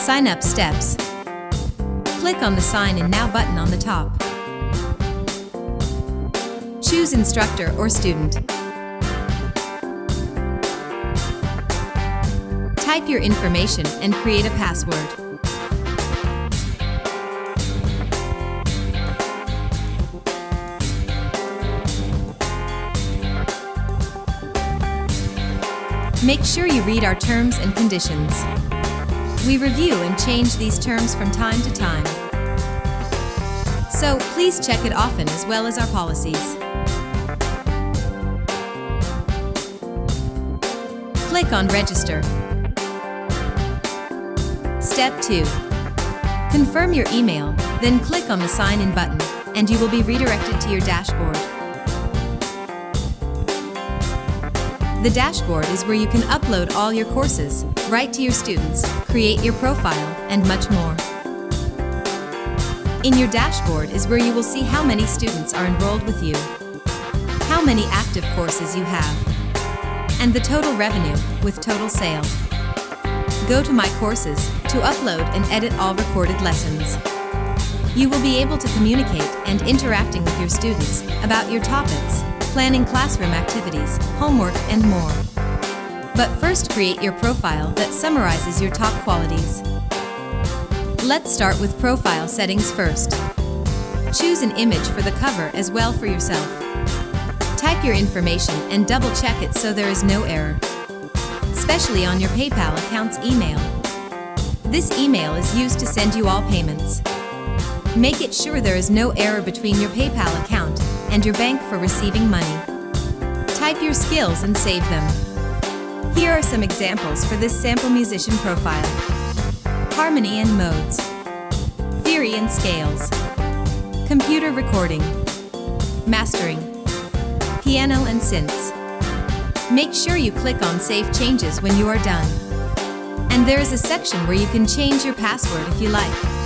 Sign up steps. Click on the Sign In Now button on the top. Choose instructor or student. Type your information and create a password. Make sure you read our terms and conditions. We review and change these terms from time to time. So please check it often, as well as our policies. Click on Register. Step 2. Confirm your email, then click on the Sign In button, and you will be redirected to your dashboard. The dashboard is where you can upload all your courses, write to your students, create your profile, and much more. In your dashboard is where you will see how many students are enrolled with you, how many active courses you have, and the total revenue with total sale. Go to My Courses to upload and edit all recorded lessons. You will be able to communicate and interacting with your students about your topics, planning classroom activities, homework, and more. But first, create your profile that summarizes your top qualities. Let's start with profile settings first. Choose an image for the cover as well for yourself. Type your information and double-check it so there is no error, especially on your PayPal account's email. This email is used to send you all payments. Make it sure there is no error between your PayPal account and your bank for receiving money. Type your skills and save them. Here are some examples for this sample musician profile. Harmony and modes, theory and scales, computer recording, mastering, piano and synths. Make sure you click on Save Changes when you are done. And there is a section where you can change your password if you like.